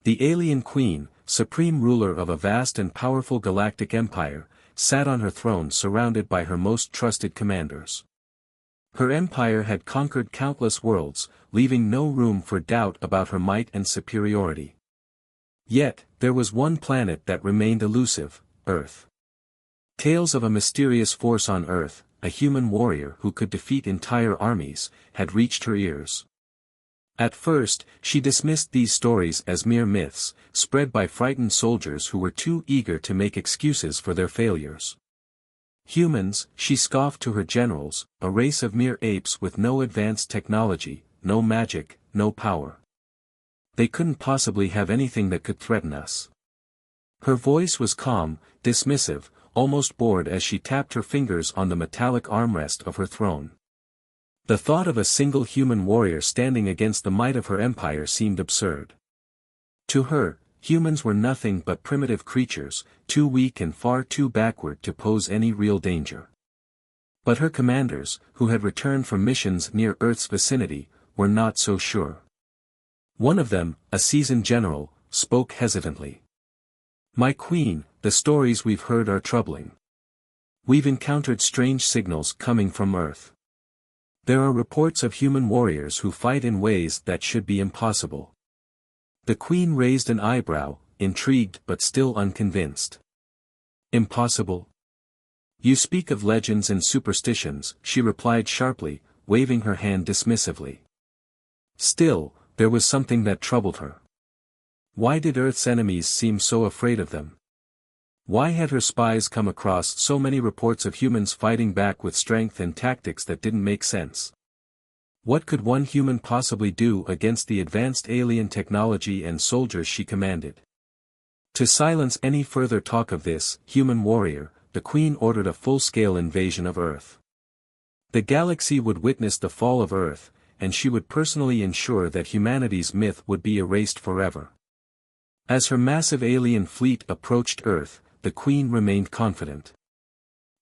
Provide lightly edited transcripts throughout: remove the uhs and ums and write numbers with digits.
The alien queen, supreme ruler of a vast and powerful galactic empire, sat on her throne surrounded by her most trusted commanders. Her empire had conquered countless worlds, leaving no room for doubt about her might and superiority. Yet, there was one planet that remained elusive, Earth. Tales of a mysterious force on Earth, a human warrior who could defeat entire armies, had reached her ears. At first, she dismissed these stories as mere myths, spread by frightened soldiers who were too eager to make excuses for their failures. Humans, she scoffed to her generals, a race of mere apes with no advanced technology, no magic, no power. They couldn't possibly have anything that could threaten us. Her voice was calm, dismissive, almost bored as she tapped her fingers on the metallic armrest of her throne. The thought of a single human warrior standing against the might of her empire seemed absurd. To her, humans were nothing but primitive creatures, too weak and far too backward to pose any real danger. But her commanders, who had returned from missions near Earth's vicinity, were not so sure. One of them, a seasoned general, spoke hesitantly. "My queen, the stories we've heard are troubling. We've encountered strange signals coming from Earth. There are reports of human warriors who fight in ways that should be impossible." The queen raised an eyebrow, intrigued but still unconvinced. "Impossible? You speak of legends and superstitions," she replied sharply, waving her hand dismissively. Still, there was something that troubled her. Why did Earth's enemies seem so afraid of them? Why had her spies come across so many reports of humans fighting back with strength and tactics that didn't make sense? What could one human possibly do against the advanced alien technology and soldiers she commanded? To silence any further talk of this human warrior, the queen ordered a full-scale invasion of Earth. The galaxy would witness the fall of Earth, and she would personally ensure that humanity's myth would be erased forever. As her massive alien fleet approached Earth, the queen remained confident.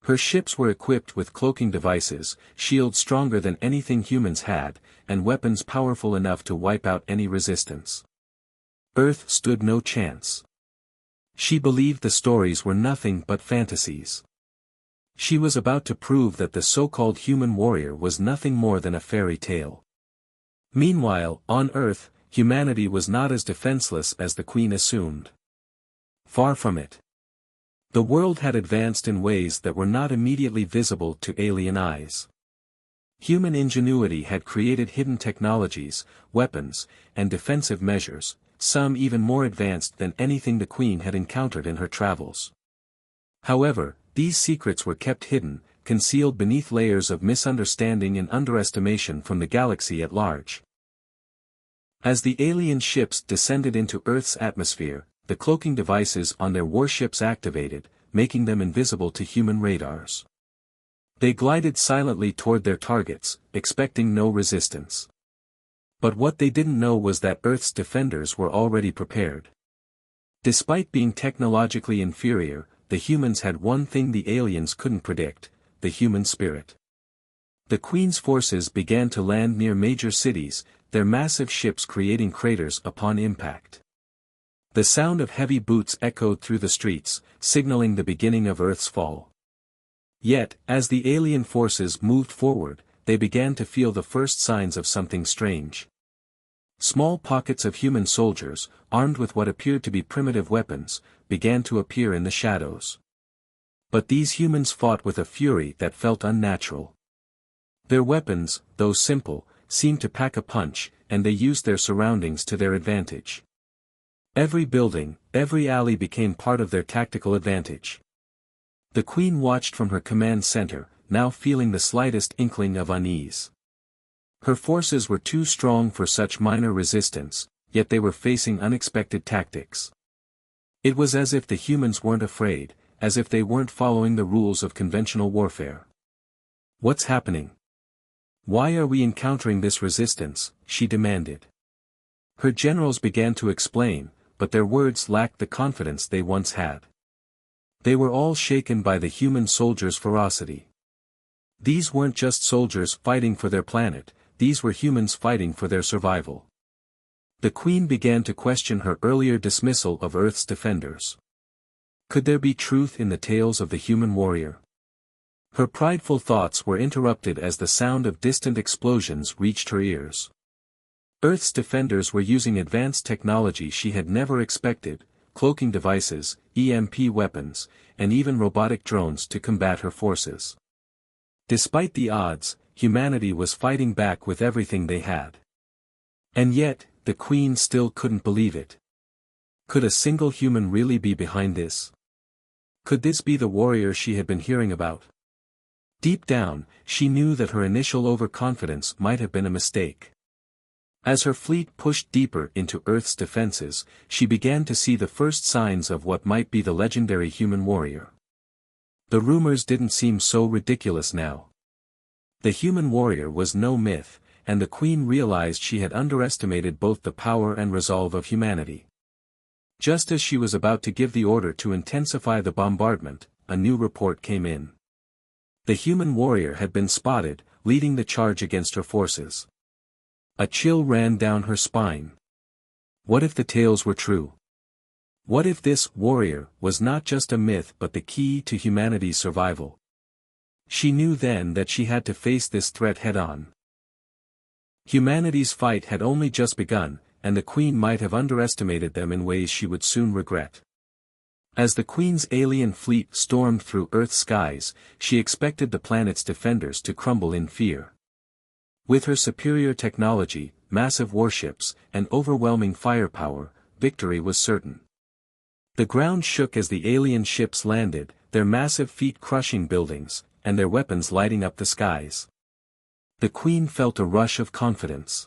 Her ships were equipped with cloaking devices, shields stronger than anything humans had, and weapons powerful enough to wipe out any resistance. Earth stood no chance. She believed the stories were nothing but fantasies. She was about to prove that the so-called human warrior was nothing more than a fairy tale. Meanwhile, on Earth, humanity was not as defenseless as the queen assumed. Far from it. The world had advanced in ways that were not immediately visible to alien eyes. Human ingenuity had created hidden technologies, weapons, and defensive measures, some even more advanced than anything the queen had encountered in her travels. However, these secrets were kept hidden, concealed beneath layers of misunderstanding and underestimation from the galaxy at large. As the alien ships descended into Earth's atmosphere, the cloaking devices on their warships activated, making them invisible to human radars. They glided silently toward their targets, expecting no resistance. But what they didn't know was that Earth's defenders were already prepared. Despite being technologically inferior, the humans had one thing the aliens couldn't predict: the human spirit. The Queen's forces began to land near major cities, their massive ships creating craters upon impact. The sound of heavy boots echoed through the streets, signaling the beginning of Earth's fall. Yet, as the alien forces moved forward, they began to feel the first signs of something strange. Small pockets of human soldiers, armed with what appeared to be primitive weapons, began to appear in the shadows. But these humans fought with a fury that felt unnatural. Their weapons, though simple, seemed to pack a punch, and they used their surroundings to their advantage. Every building, every alley became part of their tactical advantage. The Queen watched from her command center, now feeling the slightest inkling of unease. Her forces were too strong for such minor resistance, yet they were facing unexpected tactics. It was as if the humans weren't afraid, as if they weren't following the rules of conventional warfare. "What's happening? Why are we encountering this resistance?" she demanded. Her generals began to explain, but their words lacked the confidence they once had. They were all shaken by the human soldiers' ferocity. These weren't just soldiers fighting for their planet, these were humans fighting for their survival. The Queen began to question her earlier dismissal of Earth's defenders. Could there be truth in the tales of the human warrior? Her prideful thoughts were interrupted as the sound of distant explosions reached her ears. Earth's defenders were using advanced technology she had never expected, cloaking devices, EMP weapons, and even robotic drones to combat her forces. Despite the odds, humanity was fighting back with everything they had. And yet, the Queen still couldn't believe it. Could a single human really be behind this? Could this be the warrior she had been hearing about? Deep down, she knew that her initial overconfidence might have been a mistake. As her fleet pushed deeper into Earth's defenses, she began to see the first signs of what might be the legendary human warrior. The rumors didn't seem so ridiculous now. The human warrior was no myth, and the Queen realized she had underestimated both the power and resolve of humanity. Just as she was about to give the order to intensify the bombardment, a new report came in. The human warrior had been spotted, leading the charge against her forces. A chill ran down her spine. What if the tales were true? What if this warrior was not just a myth but the key to humanity's survival? She knew then that she had to face this threat head-on. Humanity's fight had only just begun, and the Queen might have underestimated them in ways she would soon regret. As the Queen's alien fleet stormed through Earth's skies, she expected the planet's defenders to crumble in fear. With her superior technology, massive warships, and overwhelming firepower, victory was certain. The ground shook as the alien ships landed, their massive feet crushing buildings, and their weapons lighting up the skies. The Queen felt a rush of confidence.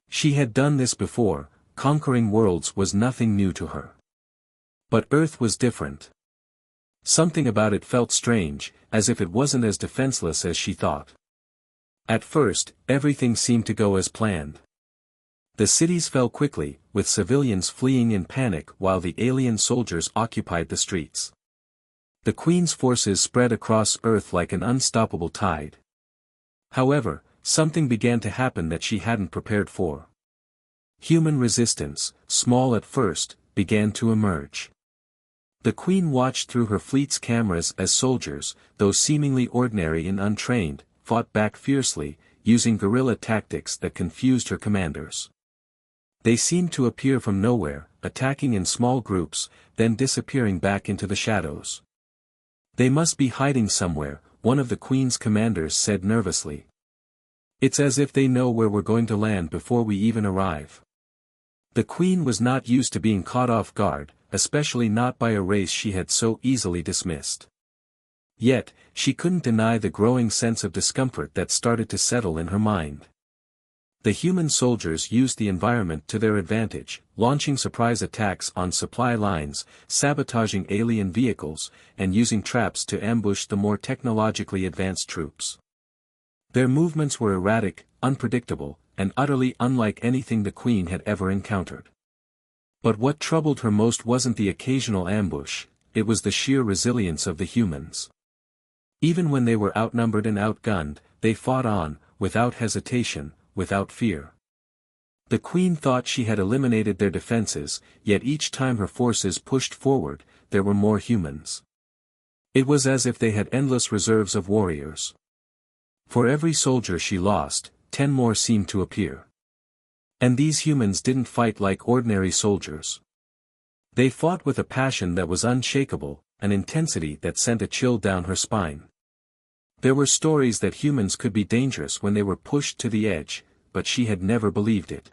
She had done this before, conquering worlds was nothing new to her. But Earth was different. Something about it felt strange, as if it wasn't as defenseless as she thought. At first, everything seemed to go as planned. The cities fell quickly, with civilians fleeing in panic while the alien soldiers occupied the streets. The Queen's forces spread across Earth like an unstoppable tide. However, something began to happen that she hadn't prepared for. Human resistance, small at first, began to emerge. The Queen watched through her fleet's cameras as soldiers, though seemingly ordinary and untrained, fought back fiercely, using guerrilla tactics that confused her commanders. They seemed to appear from nowhere, attacking in small groups, then disappearing back into the shadows. They must be hiding somewhere, one of the Queen's commanders said nervously. It's as if they know where we're going to land before we even arrive. The Queen was not used to being caught off guard, especially not by a race she had so easily dismissed. Yet, she couldn't deny the growing sense of discomfort that started to settle in her mind. The human soldiers used the environment to their advantage, launching surprise attacks on supply lines, sabotaging alien vehicles, and using traps to ambush the more technologically advanced troops. Their movements were erratic, unpredictable, and utterly unlike anything the Queen had ever encountered. But what troubled her most wasn't the occasional ambush, it was the sheer resilience of the humans. Even when they were outnumbered and outgunned, they fought on, without hesitation, without fear. The Queen thought she had eliminated their defenses, yet each time her forces pushed forward, there were more humans. It was as if they had endless reserves of warriors. For every soldier she lost, 10 more seemed to appear. And these humans didn't fight like ordinary soldiers. They fought with a passion that was unshakable, an intensity that sent a chill down her spine. There were stories that humans could be dangerous when they were pushed to the edge, but she had never believed it.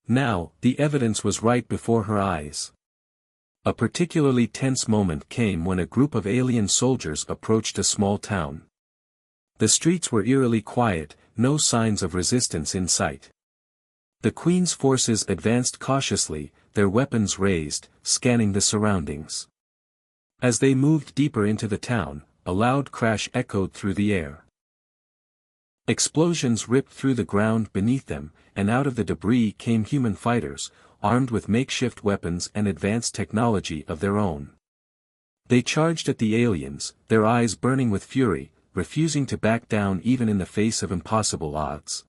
Now, the evidence was right before her eyes. A particularly tense moment came when a group of alien soldiers approached a small town. The streets were eerily quiet, no signs of resistance in sight. The Queen's forces advanced cautiously, their weapons raised, scanning the surroundings. As they moved deeper into the town, a loud crash echoed through the air. Explosions ripped through the ground beneath them, and out of the debris came human fighters, armed with makeshift weapons and advanced technology of their own. They charged at the aliens, their eyes burning with fury, refusing to back down even in the face of impossible odds.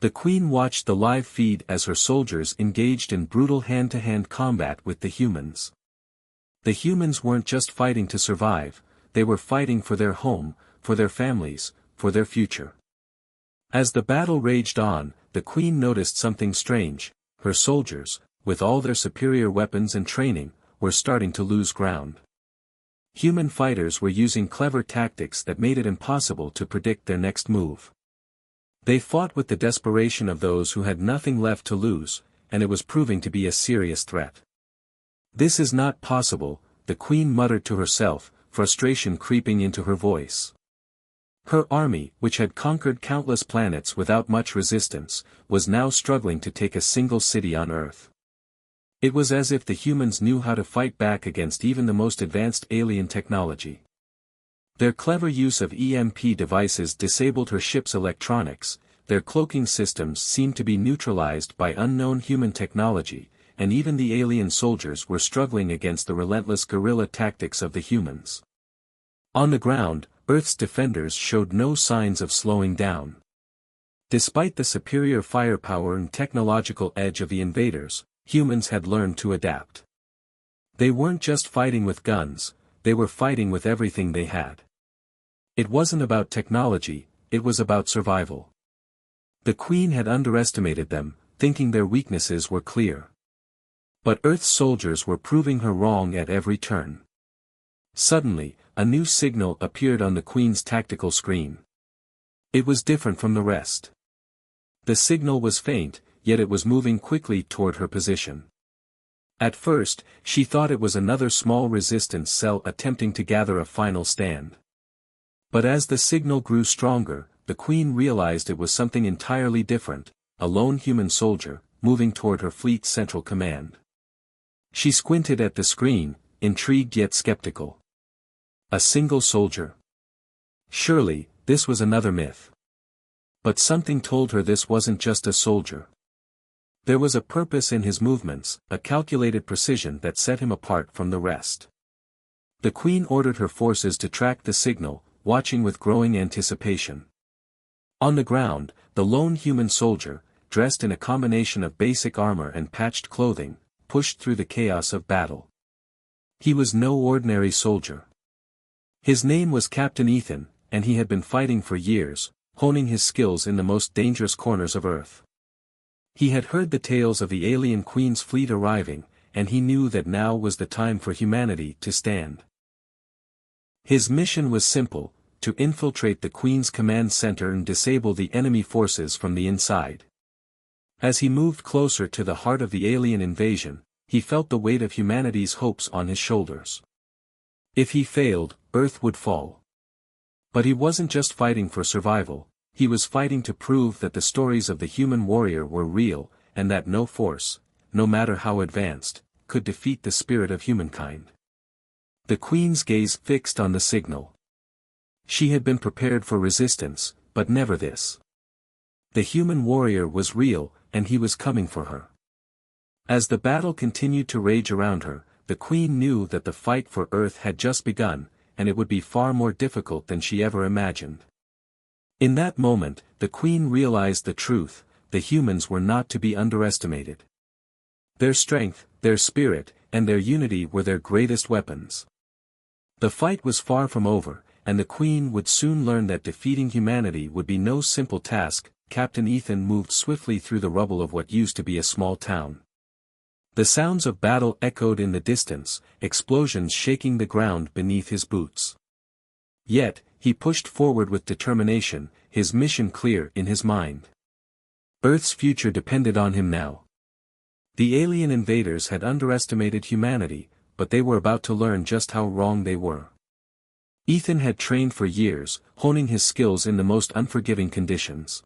The Queen watched the live feed as her soldiers engaged in brutal hand-to-hand combat with the humans. The humans weren't just fighting to survive, they were fighting for their home, for their families, for their future. As the battle raged on, the Queen noticed something strange. Her soldiers, with all their superior weapons and training, were starting to lose ground. Human fighters were using clever tactics that made it impossible to predict their next move. They fought with the desperation of those who had nothing left to lose, and it was proving to be a serious threat. "This is not possible," the Queen muttered to herself, frustration creeping into her voice. Her army, which had conquered countless planets without much resistance, was now struggling to take a single city on Earth. It was as if the humans knew how to fight back against even the most advanced alien technology. Their clever use of EMP devices disabled her ship's electronics, their cloaking systems seemed to be neutralized by unknown human technology, and even the alien soldiers were struggling against the relentless guerrilla tactics of the humans. On the ground, Earth's defenders showed no signs of slowing down. Despite the superior firepower and technological edge of the invaders, humans had learned to adapt. They weren't just fighting with guns, they were fighting with everything they had. It wasn't about technology, it was about survival. The Queen had underestimated them, thinking their weaknesses were clear. But Earth's soldiers were proving her wrong at every turn. Suddenly, a new signal appeared on the Queen's tactical screen. It was different from the rest. The signal was faint, yet it was moving quickly toward her position. At first, she thought it was another small resistance cell attempting to gather a final stand. But as the signal grew stronger, the Queen realized it was something entirely different, a lone human soldier, moving toward her fleet's central command. She squinted at the screen, intrigued yet skeptical. A single soldier? Surely, this was another myth. But something told her this wasn't just a soldier. There was a purpose in his movements, a calculated precision that set him apart from the rest. The Queen ordered her forces to track the signal, watching with growing anticipation. On the ground, the lone human soldier, dressed in a combination of basic armor and patched clothing, pushed through the chaos of battle. He was no ordinary soldier. His name was Captain Ethan, and he had been fighting for years, honing his skills in the most dangerous corners of Earth. He had heard the tales of the alien Queen's fleet arriving, and he knew that now was the time for humanity to stand. His mission was simple, to infiltrate the Queen's command center and disable the enemy forces from the inside. As he moved closer to the heart of the alien invasion, he felt the weight of humanity's hopes on his shoulders. If he failed, Earth would fall. But he wasn't just fighting for survival, he was fighting to prove that the stories of the human warrior were real, and that no force, no matter how advanced, could defeat the spirit of humankind. The Queen's gaze fixed on the signal. She had been prepared for resistance, but never this. The human warrior was real, and he was coming for her. As the battle continued to rage around her, the Queen knew that the fight for Earth had just begun, and it would be far more difficult than she ever imagined. In that moment, the Queen realized the truth: the humans were not to be underestimated. Their strength, their spirit, and their unity were their greatest weapons. The fight was far from over, and the Queen would soon learn that defeating humanity would be no simple task. Captain Ethan moved swiftly through the rubble of what used to be a small town. The sounds of battle echoed in the distance, explosions shaking the ground beneath his boots. Yet, he pushed forward with determination, his mission clear in his mind. Earth's future depended on him now. The alien invaders had underestimated humanity, but they were about to learn just how wrong they were. Ethan had trained for years, honing his skills in the most unforgiving conditions.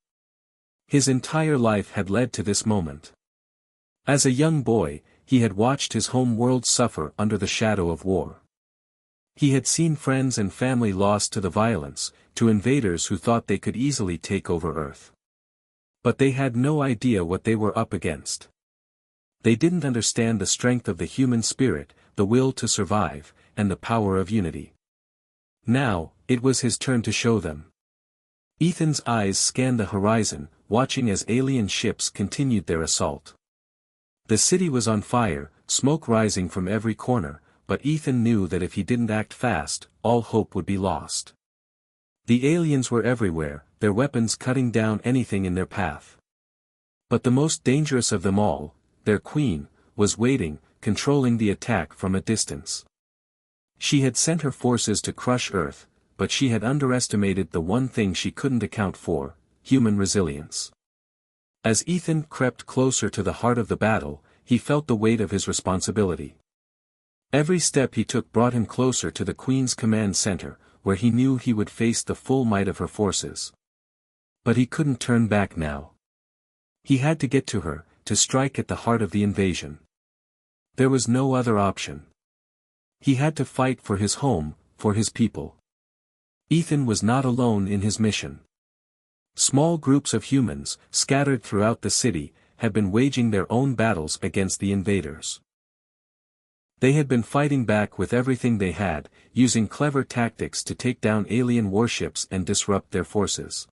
His entire life had led to this moment. As a young boy, he had watched his home world suffer under the shadow of war. He had seen friends and family lost to the violence, to invaders who thought they could easily take over Earth. But they had no idea what they were up against. They didn't understand the strength of the human spirit, the will to survive, and the power of unity. Now, it was his turn to show them. Ethan's eyes scanned the horizon, watching as alien ships continued their assault. The city was on fire, smoke rising from every corner, but Ethan knew that if he didn't act fast, all hope would be lost. The aliens were everywhere, their weapons cutting down anything in their path. But the most dangerous of them all, their queen, was waiting, controlling the attack from a distance. She had sent her forces to crush Earth, but she had underestimated the one thing she couldn't account for: human resilience. As Ethan crept closer to the heart of the battle, he felt the weight of his responsibility. Every step he took brought him closer to the Queen's command center, where he knew he would face the full might of her forces. But he couldn't turn back now. He had to get to her, to strike at the heart of the invasion. There was no other option. He had to fight for his home, for his people. Ethan was not alone in his mission. Small groups of humans, scattered throughout the city, had been waging their own battles against the invaders. They had been fighting back with everything they had, using clever tactics to take down alien warships and disrupt their forces.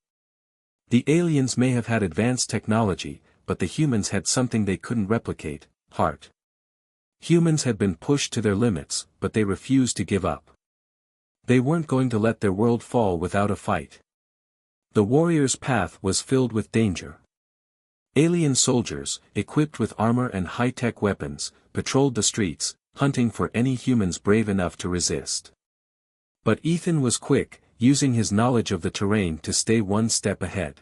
The aliens may have had advanced technology, but the humans had something they couldn't replicate: heart. Humans had been pushed to their limits, but they refused to give up. They weren't going to let their world fall without a fight. The warrior's path was filled with danger. Alien soldiers, equipped with armor and high-tech weapons, patrolled the streets, hunting for any humans brave enough to resist. But Ethan was quick, using his knowledge of the terrain to stay one step ahead.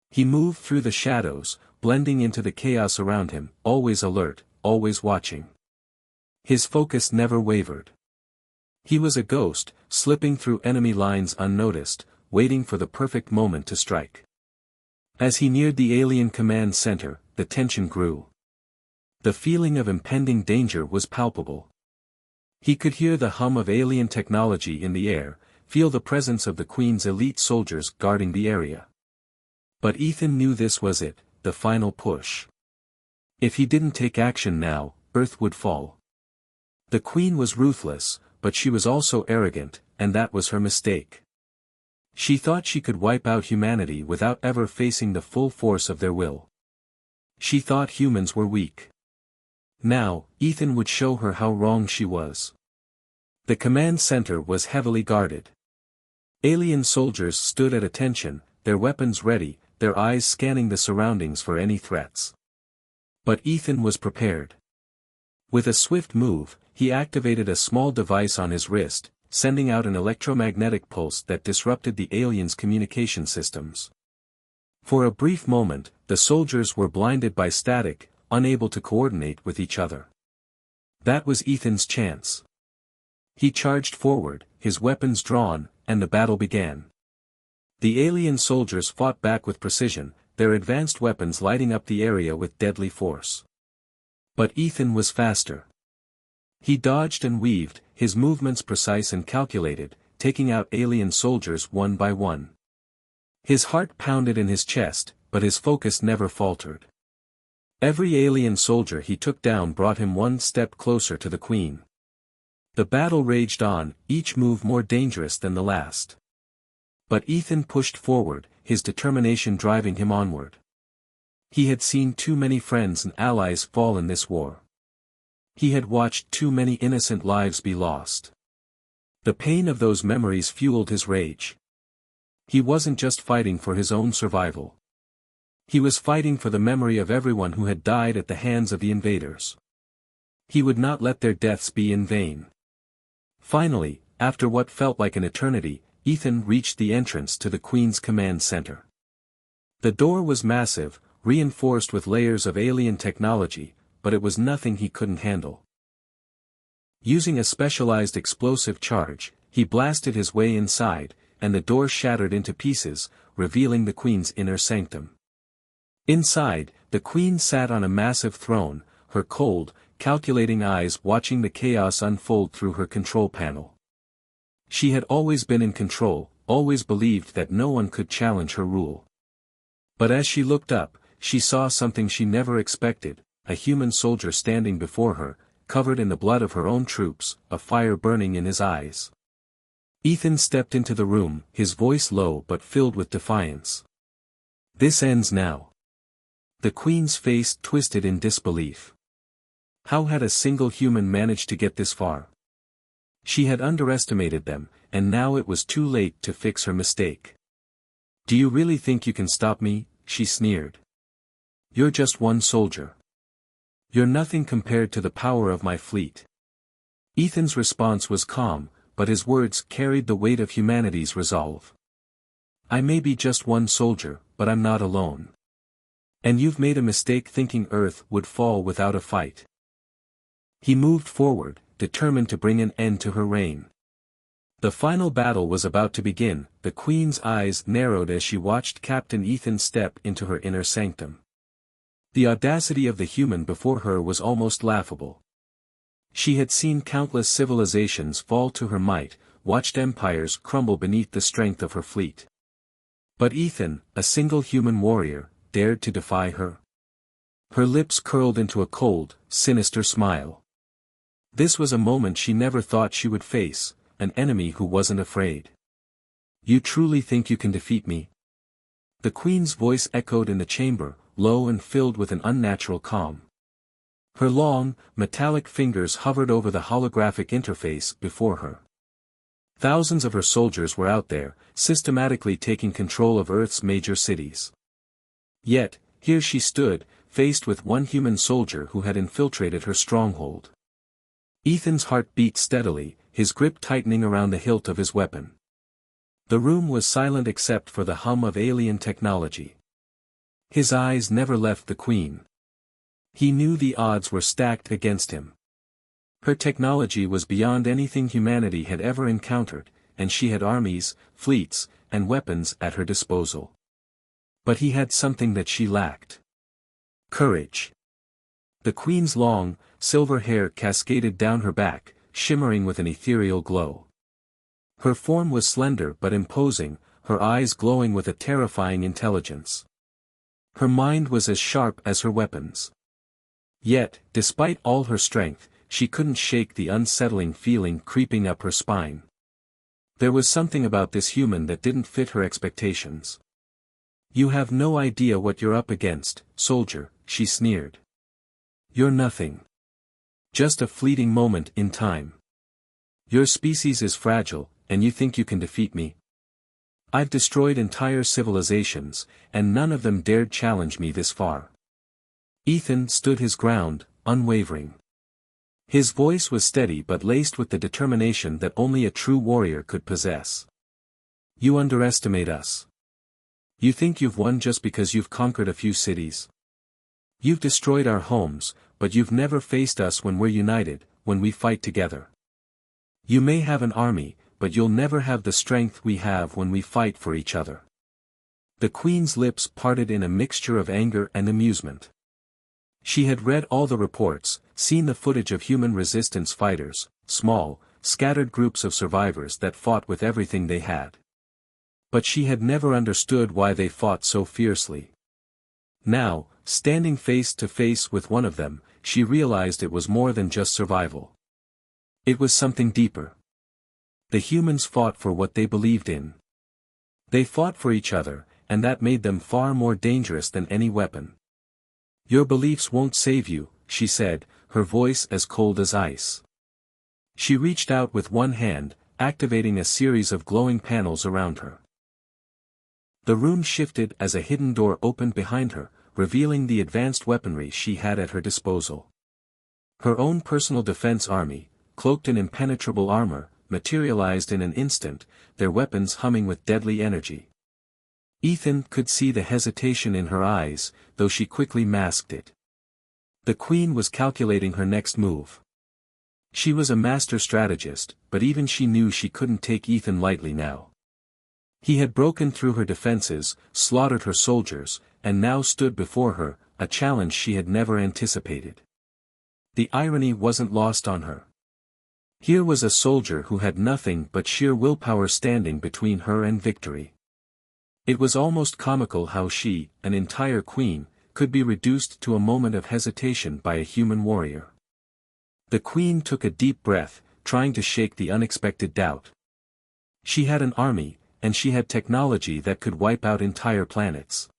He moved through the shadows, blending into the chaos around him, always alert, always watching. His focus never wavered. He was a ghost, slipping through enemy lines unnoticed, waiting for the perfect moment to strike. As he neared the alien command center, the tension grew. The feeling of impending danger was palpable. He could hear the hum of alien technology in the air, feel the presence of the Queen's elite soldiers guarding the area. But Ethan knew this was it, the final push. If he didn't take action now, Earth would fall. The Queen was ruthless, but she was also arrogant, and that was her mistake. She thought she could wipe out humanity without ever facing the full force of their will. She thought humans were weak. Now, Ethan would show her how wrong she was. The command center was heavily guarded. Alien soldiers stood at attention, their weapons ready, their eyes scanning the surroundings for any threats. But Ethan was prepared. With a swift move, he activated a small device on his wrist, sending out an electromagnetic pulse that disrupted the aliens' communication systems. For a brief moment, the soldiers were blinded by static, unable to coordinate with each other. That was Ethan's chance. He charged forward, his weapons drawn, and the battle began. The alien soldiers fought back with precision, their advanced weapons lighting up the area with deadly force. But Ethan was faster. He dodged and weaved, his movements precise and calculated, taking out alien soldiers one by one. His heart pounded in his chest, but his focus never faltered. Every alien soldier he took down brought him one step closer to the Queen. The battle raged on, each move more dangerous than the last. But Ethan pushed forward, his determination driving him onward. He had seen too many friends and allies fall in this war. He had watched too many innocent lives be lost. The pain of those memories fueled his rage. He wasn't just fighting for his own survival. He was fighting for the memory of everyone who had died at the hands of the invaders. He would not let their deaths be in vain. Finally, after what felt like an eternity, Ethan reached the entrance to the Queen's command center. The door was massive, reinforced with layers of alien technology, but it was nothing he couldn't handle. Using a specialized explosive charge, he blasted his way inside, and the door shattered into pieces, revealing the Queen's inner sanctum. Inside, the Queen sat on a massive throne, her cold, calculating eyes watching the chaos unfold through her control panel. She had always been in control, always believed that no one could challenge her rule. But as she looked up, she saw something she never expected, a human soldier standing before her, covered in the blood of her own troops, a fire burning in his eyes. Ethan stepped into the room, his voice low but filled with defiance. This ends now. The queen's face twisted in disbelief. How had a single human managed to get this far? She had underestimated them, and now it was too late to fix her mistake. Do you really think you can stop me? She sneered. You're just one soldier. You're nothing compared to the power of my fleet. Ethan's response was calm, but his words carried the weight of humanity's resolve. I may be just one soldier, but I'm not alone. And you've made a mistake thinking Earth would fall without a fight. He moved forward, determined to bring an end to her reign. The final battle was about to begin. The Queen's eyes narrowed as she watched Captain Ethan step into her inner sanctum. The audacity of the human before her was almost laughable. She had seen countless civilizations fall to her might, watched empires crumble beneath the strength of her fleet. But Ethan, a single human warrior, dared to defy her. Her lips curled into a cold, sinister smile. This was a moment she never thought she would face, an enemy who wasn't afraid. You truly think you can defeat me? The Queen's voice echoed in the chamber, low and filled with an unnatural calm. Her long, metallic fingers hovered over the holographic interface before her. Thousands of her soldiers were out there, systematically taking control of Earth's major cities. Yet, here she stood, faced with one human soldier who had infiltrated her stronghold. Ethan's heart beat steadily, his grip tightening around the hilt of his weapon. The room was silent except for the hum of alien technology. His eyes never left the Queen. He knew the odds were stacked against him. Her technology was beyond anything humanity had ever encountered, and she had armies, fleets, and weapons at her disposal. But he had something that she lacked. Courage. The Queen's long, silver hair cascaded down her back, shimmering with an ethereal glow. Her form was slender but imposing, her eyes glowing with a terrifying intelligence. Her mind was as sharp as her weapons. Yet, despite all her strength, she couldn't shake the unsettling feeling creeping up her spine. There was something about this human that didn't fit her expectations. You have no idea what you're up against, soldier, she sneered. You're nothing. Just a fleeting moment in time. Your species is fragile, and you think you can defeat me? I've destroyed entire civilizations, and none of them dared challenge me this far. Ethan stood his ground, unwavering. His voice was steady but laced with the determination that only a true warrior could possess. You underestimate us. You think you've won just because you've conquered a few cities. You've destroyed our homes, but you've never faced us when we're united, when we fight together. You may have an army, but you'll never have the strength we have when we fight for each other. The Queen's lips parted in a mixture of anger and amusement. She had read all the reports, seen the footage of human resistance fighters, small, scattered groups of survivors that fought with everything they had. But she had never understood why they fought so fiercely. Now, standing face to face with one of them, she realized it was more than just survival. It was something deeper. The humans fought for what they believed in. They fought for each other, and that made them far more dangerous than any weapon. Your beliefs won't save you, she said, her voice as cold as ice. She reached out with one hand, activating a series of glowing panels around her. The room shifted as a hidden door opened behind her, revealing the advanced weaponry she had at her disposal. Her own personal defense army, cloaked in impenetrable armor, materialized in an instant, their weapons humming with deadly energy. Ethan could see the hesitation in her eyes, though she quickly masked it. The Queen was calculating her next move. She was a master strategist, but even she knew she couldn't take Ethan lightly now. He had broken through her defenses, slaughtered her soldiers, and now stood before her, a challenge she had never anticipated. The irony wasn't lost on her. Here was a soldier who had nothing but sheer willpower standing between her and victory. It was almost comical how she, an entire queen, could be reduced to a moment of hesitation by a human warrior. The Queen took a deep breath, trying to shake the unexpected doubt. She had an army, and she had technology that could wipe out entire planets.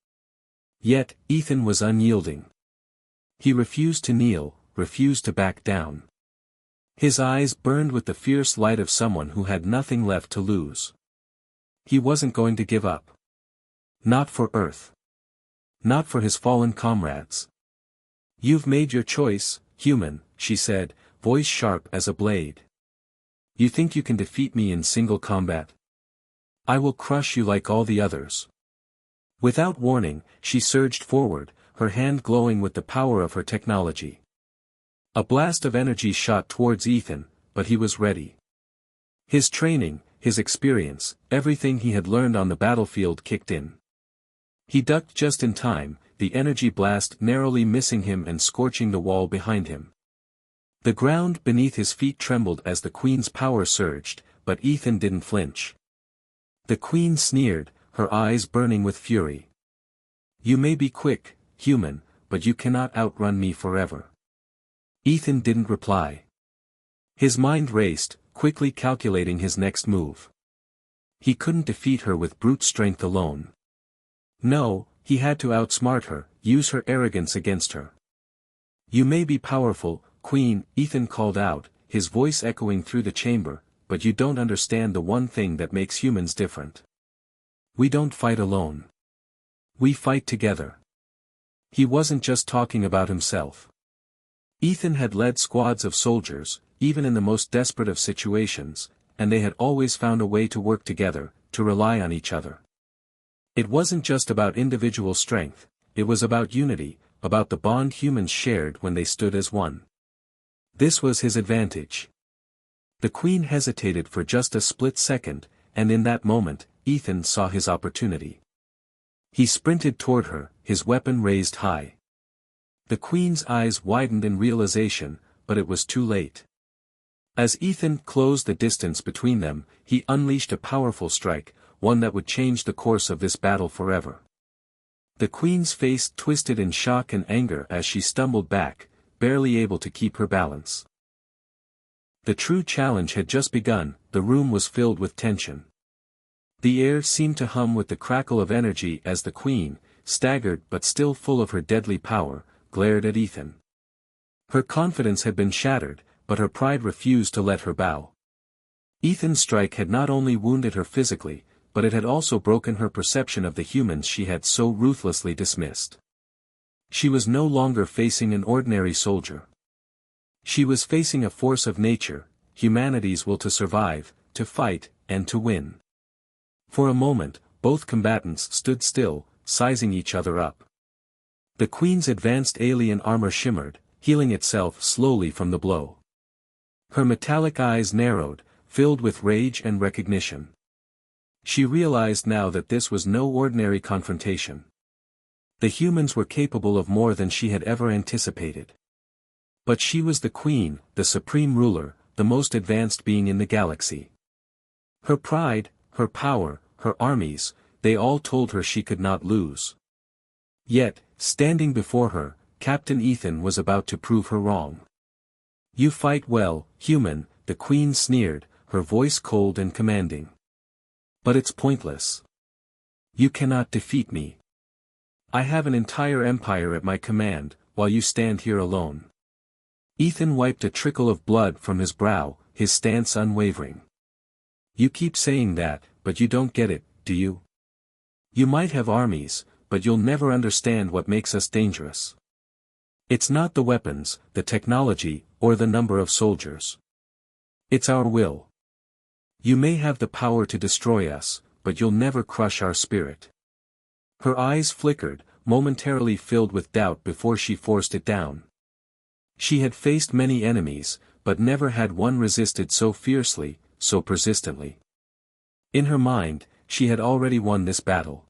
Yet, Ethan was unyielding. He refused to kneel, refused to back down. His eyes burned with the fierce light of someone who had nothing left to lose. He wasn't going to give up. Not for Earth. Not for his fallen comrades. "You've made your choice, human," she said, voice sharp as a blade. "You think you can defeat me in single combat? I will crush you like all the others." Without warning, she surged forward, her hand glowing with the power of her technology. A blast of energy shot towards Ethan, but he was ready. His training, his experience, everything he had learned on the battlefield kicked in. He ducked just in time, the energy blast narrowly missing him and scorching the wall behind him. The ground beneath his feet trembled as the Queen's power surged, but Ethan didn't flinch. The Queen sneered, her eyes burning with fury. "You may be quick, human, but you cannot outrun me forever." Ethan didn't reply. His mind raced, quickly calculating his next move. He couldn't defeat her with brute strength alone. No, he had to outsmart her, use her arrogance against her. "You may be powerful, Queen," Ethan called out, his voice echoing through the chamber, "but you don't understand the one thing that makes humans different. We don't fight alone. We fight together." He wasn't just talking about himself. Ethan had led squads of soldiers, even in the most desperate of situations, and they had always found a way to work together, to rely on each other. It wasn't just about individual strength, it was about unity, about the bond humans shared when they stood as one. This was his advantage. The Queen hesitated for just a split second, and in that moment, Ethan saw his opportunity. He sprinted toward her, his weapon raised high. The Queen's eyes widened in realization, but it was too late. As Ethan closed the distance between them, he unleashed a powerful strike, one that would change the course of this battle forever. The Queen's face twisted in shock and anger as she stumbled back, barely able to keep her balance. The true challenge had just begun, the room was filled with tension. The air seemed to hum with the crackle of energy as the Queen, staggered but still full of her deadly power, glared at Ethan. Her confidence had been shattered, but her pride refused to let her bow. Ethan's strike had not only wounded her physically, but it had also broken her perception of the humans she had so ruthlessly dismissed. She was no longer facing an ordinary soldier. She was facing a force of nature, humanity's will to survive, to fight, and to win. For a moment, both combatants stood still, sizing each other up. The Queen's advanced alien armor shimmered, healing itself slowly from the blow. Her metallic eyes narrowed, filled with rage and recognition. She realized now that this was no ordinary confrontation. The humans were capable of more than she had ever anticipated. But she was the Queen, the supreme ruler, the most advanced being in the galaxy. Her pride, her power, her armies, they all told her she could not lose. Yet, standing before her, Captain Ethan was about to prove her wrong. "You fight well, human," the Queen sneered, her voice cold and commanding. "But it's pointless. You cannot defeat me. I have an entire empire at my command, while you stand here alone." Ethan wiped a trickle of blood from his brow, his stance unwavering. "You keep saying that, but you don't get it, do you? You might have armies, but you'll never understand what makes us dangerous. It's not the weapons, the technology, or the number of soldiers. It's our will. You may have the power to destroy us, but you'll never crush our spirit." Her eyes flickered, momentarily filled with doubt before she forced it down. She had faced many enemies, but never had one resisted so fiercely, so persistently. In her mind, she had already won this battle.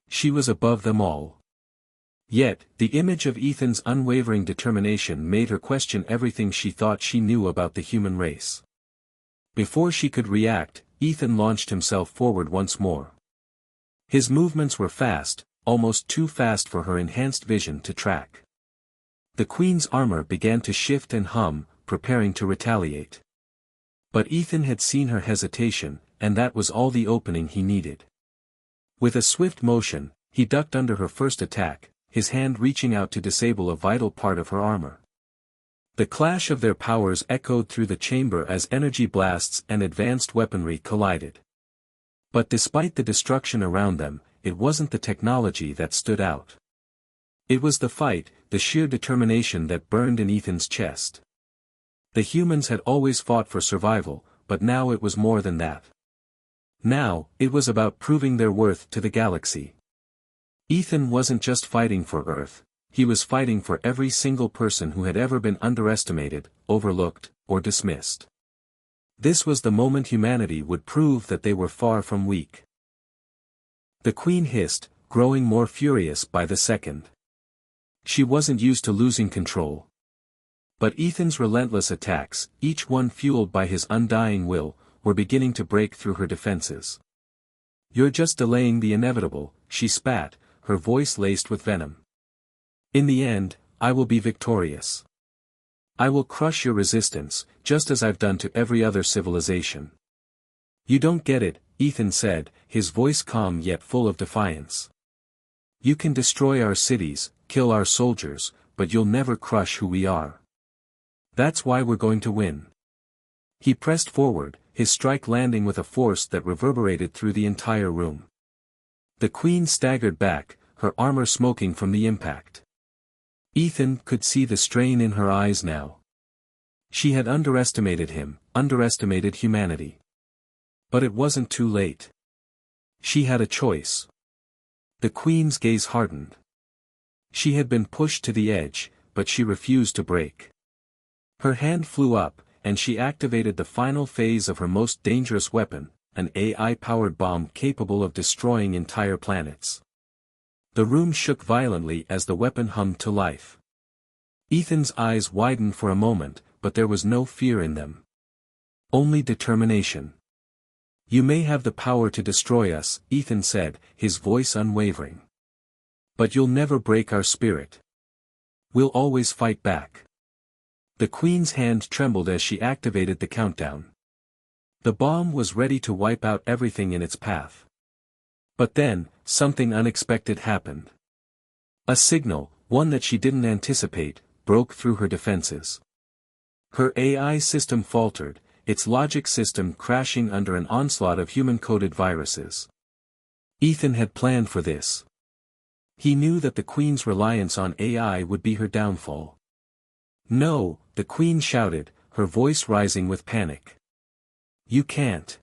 She was above them all. Yet, the image of Ethan's unwavering determination made her question everything she thought she knew about the human race. Before she could react, Ethan launched himself forward once more. His movements were fast, almost too fast for her enhanced vision to track. The Queen's armor began to shift and hum, preparing to retaliate. But Ethan had seen her hesitation, and that was all the opening he needed. With a swift motion, He ducked under her first attack, his hand reaching out to disable a vital part of her armor. The clash of their powers echoed through the chamber as energy blasts and advanced weaponry collided. But despite the destruction around them, it wasn't the technology that stood out. It was the fight, the sheer determination that burned in Ethan's chest. The humans had always fought for survival, but now it was more than that. Now, it was about proving their worth to the galaxy. Ethan wasn't just fighting for Earth, he was fighting for every single person who had ever been underestimated, overlooked, or dismissed. This was the moment humanity would prove that they were far from weak. The Queen hissed, growing more furious by the second. She wasn't used to losing control. But Ethan's relentless attacks, each one fueled by his undying will, were beginning to break through her defenses. "You're just delaying the inevitable," she spat, her voice laced with venom. "In the end, I will be victorious. I will crush your resistance, just as I've done to every other civilization." "You don't get it," Ethan said, his voice calm yet full of defiance. "You can destroy our cities, kill our soldiers, but you'll never crush who we are. That's why we're going to win." He pressed forward, his strike landing with a force that reverberated through the entire room. The Queen staggered back, her armor smoking from the impact. Ethan could see the strain in her eyes now. She had underestimated him, underestimated humanity. But it wasn't too late. She had a choice. The Queen's gaze hardened. She had been pushed to the edge, but she refused to break. Her hand flew up, and she activated the final phase of her most dangerous weapon, an AI-powered bomb capable of destroying entire planets. The room shook violently as the weapon hummed to life. Ethan's eyes widened for a moment, but there was no fear in them. Only determination. "You may have the power to destroy us," Ethan said, his voice unwavering. "But you'll never break our spirit. We'll always fight back." The Queen's hand trembled as she activated the countdown. The bomb was ready to wipe out everything in its path. But then, something unexpected happened. A signal, one that she didn't anticipate, broke through her defenses. Her AI system faltered, its logic system crashing under an onslaught of human-coded viruses. Ethan had planned for this. He knew that the Queen's reliance on AI would be her downfall. "No," the Queen shouted, her voice rising with panic. "You can't."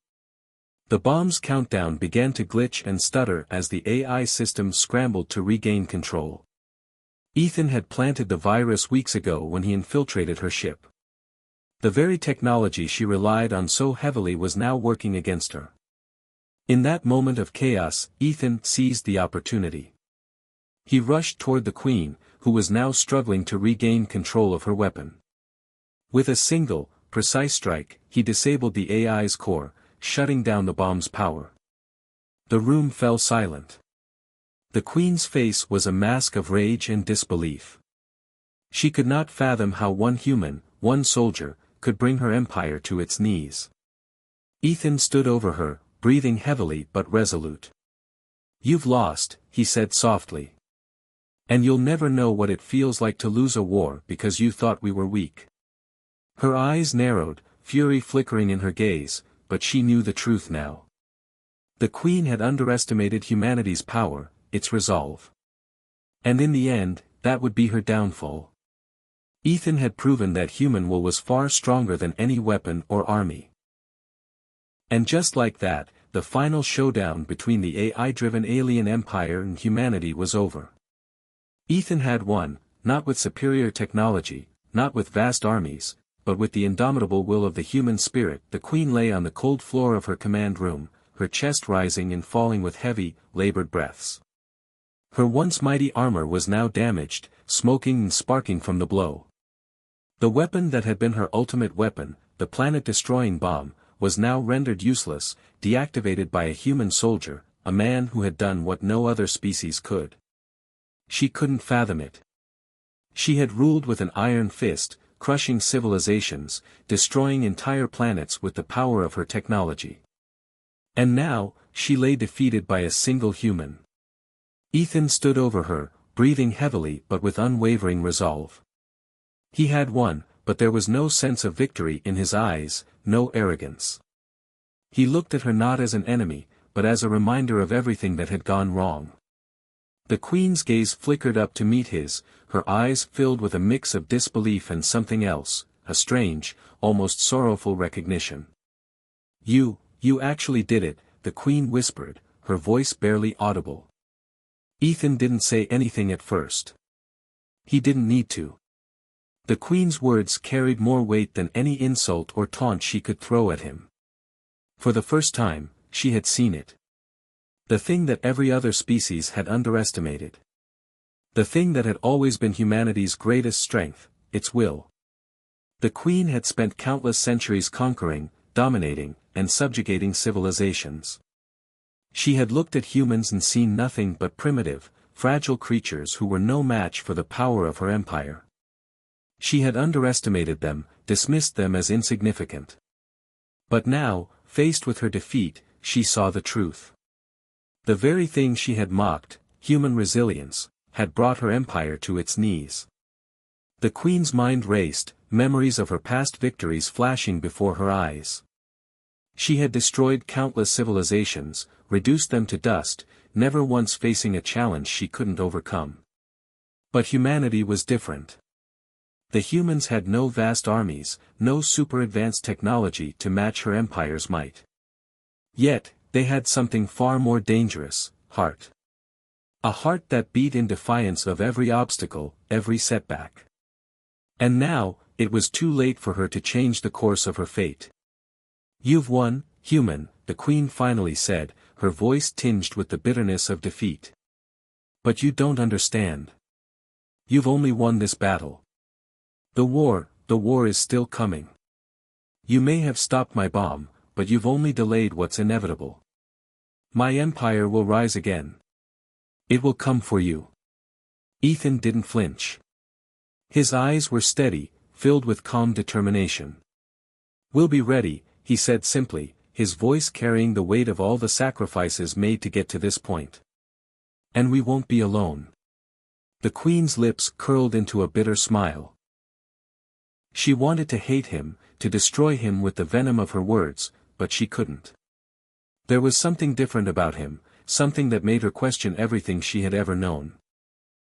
The bomb's countdown began to glitch and stutter as the AI system scrambled to regain control. Ethan had planted the virus weeks ago when he infiltrated her ship. The very technology she relied on so heavily was now working against her. In that moment of chaos, Ethan seized the opportunity. He rushed toward the Queen, who was now struggling to regain control of her weapon. With a single, precise strike, he disabled the AI's core, shutting down the bomb's power. The room fell silent. The Queen's face was a mask of rage and disbelief. She could not fathom how one human, one soldier, could bring her empire to its knees. Ethan stood over her, breathing heavily but resolute. "You've lost," he said softly. "And you'll never know what it feels like to lose a war because you thought we were weak." Her eyes narrowed, fury flickering in her gaze, but she knew the truth now. The Queen had underestimated humanity's power, its resolve. And in the end, that would be her downfall. Ethan had proven that human will was far stronger than any weapon or army. And just like that, the final showdown between the AI-driven alien empire and humanity was over. Ethan had won, not with superior technology, not with vast armies, but with the indomitable will of the human spirit. The Queen lay on the cold floor of her command room, her chest rising and falling with heavy, labored breaths. Her once mighty armor was now damaged, smoking and sparking from the blow. The weapon that had been her ultimate weapon, the planet-destroying bomb, was now rendered useless, deactivated by a human soldier, a man who had done what no other species could. She couldn't fathom it. She had ruled with an iron fist, crushing civilizations, destroying entire planets with the power of her technology. And now, she lay defeated by a single human. Ethan stood over her, breathing heavily but with unwavering resolve. He had won, but there was no sense of victory in his eyes, no arrogance. He looked at her not as an enemy, but as a reminder of everything that had gone wrong. The Queen's gaze flickered up to meet his, her eyes filled with a mix of disbelief and something else, a strange, almost sorrowful recognition. You actually did it," the Queen whispered, her voice barely audible. Ethan didn't say anything at first. He didn't need to. The Queen's words carried more weight than any insult or taunt she could throw at him. For the first time, she had seen it. The thing that every other species had underestimated. The thing that had always been humanity's greatest strength, its will. The Queen had spent countless centuries conquering, dominating, and subjugating civilizations. She had looked at humans and seen nothing but primitive, fragile creatures who were no match for the power of her empire. She had underestimated them, dismissed them as insignificant. But now, faced with her defeat, she saw the truth. The very thing she had mocked, human resilience, had brought her empire to its knees. The Queen's mind raced, memories of her past victories flashing before her eyes. She had destroyed countless civilizations, reduced them to dust, never once facing a challenge she couldn't overcome. But humanity was different. The humans had no vast armies, no super-advanced technology to match her empire's might. Yet, they had something far more dangerous, heart. A heart that beat in defiance of every obstacle, every setback. And now, it was too late for her to change the course of her fate. "You've won, human," the Queen finally said, her voice tinged with the bitterness of defeat. "But you don't understand. You've only won this battle. The war is still coming. You may have stopped my bomb, but you've only delayed what's inevitable. My empire will rise again. It will come for you." Ethan didn't flinch. His eyes were steady, filled with calm determination. "We'll be ready," he said simply, his voice carrying the weight of all the sacrifices made to get to this point. "And we won't be alone." The Queen's lips curled into a bitter smile. She wanted to hate him, to destroy him with the venom of her words, but she couldn't. There was something different about him, something that made her question everything she had ever known.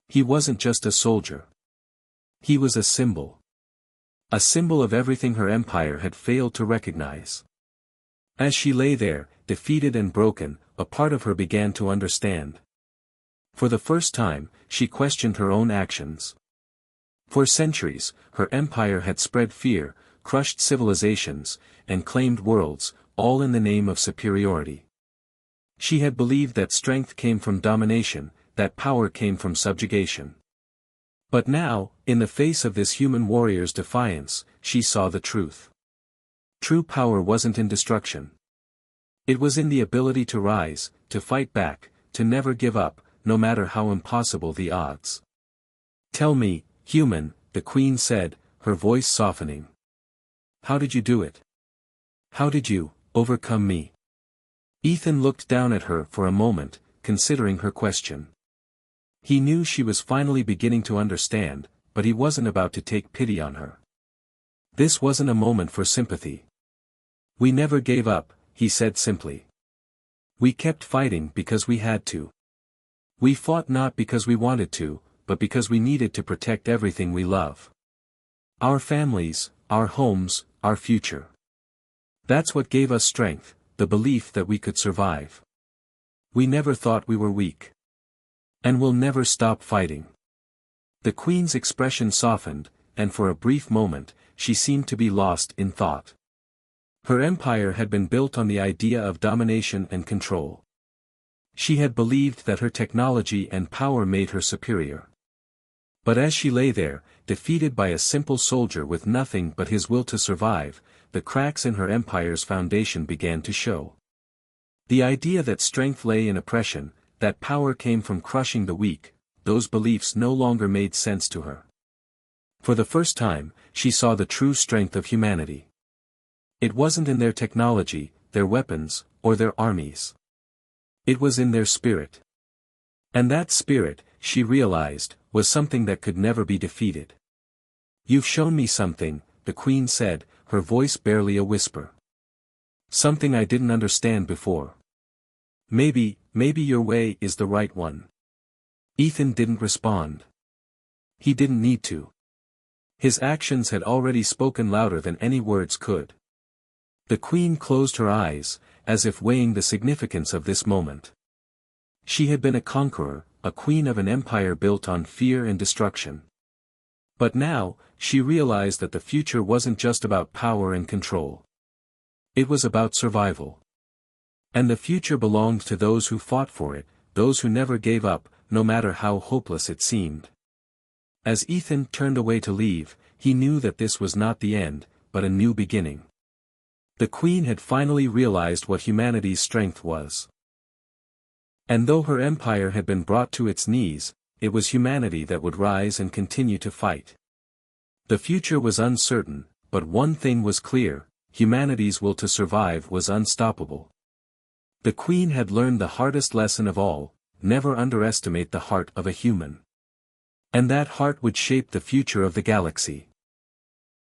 He wasn't just a soldier. He was a symbol. A symbol of everything her empire had failed to recognize. As she lay there, defeated and broken, a part of her began to understand. For the first time, she questioned her own actions. For centuries, her empire had spread fear, crushed civilizations, and claimed worlds, all in the name of superiority. She had believed that strength came from domination, that power came from subjugation. But now, in the face of this human warrior's defiance, she saw the truth. True power wasn't in destruction. It was in the ability to rise, to fight back, to never give up, no matter how impossible the odds. "Tell me, human," the Queen said, her voice softening. "How did you do it? How did you overcome me?" Ethan looked down at her for a moment, considering her question. He knew she was finally beginning to understand, but he wasn't about to take pity on her. This wasn't a moment for sympathy. "We never gave up," he said simply. "We kept fighting because we had to. We fought not because we wanted to, but because we needed to protect everything we love. Our families, our homes, our future. That's what gave us strength, the belief that we could survive. We never thought we were weak. And we'll never stop fighting." The Queen's expression softened, and for a brief moment, she seemed to be lost in thought. Her empire had been built on the idea of domination and control. She had believed that her technology and power made her superior. But as she lay there, defeated by a simple soldier with nothing but his will to survive, the cracks in her empire's foundation began to show. The idea that strength lay in oppression, that power came from crushing the weak, those beliefs no longer made sense to her. For the first time, she saw the true strength of humanity. It wasn't in their technology, their weapons, or their armies. It was in their spirit. And that spirit, she realized, was something that could never be defeated. "You've shown me something," the queen said, her voice barely a whisper. "Something I didn't understand before. Maybe your way is the right one." Ethan didn't respond. He didn't need to. His actions had already spoken louder than any words could. The queen closed her eyes, as if weighing the significance of this moment. She had been a conqueror, a queen of an empire built on fear and destruction. But now, she realized that the future wasn't just about power and control. It was about survival. And the future belonged to those who fought for it, those who never gave up, no matter how hopeless it seemed. As Ethan turned away to leave, he knew that this was not the end, but a new beginning. The queen had finally realized what humanity's strength was. And though her empire had been brought to its knees, it was humanity that would rise and continue to fight. The future was uncertain, but one thing was clear: humanity's will to survive was unstoppable. The queen had learned the hardest lesson of all: never underestimate the heart of a human. And that heart would shape the future of the galaxy.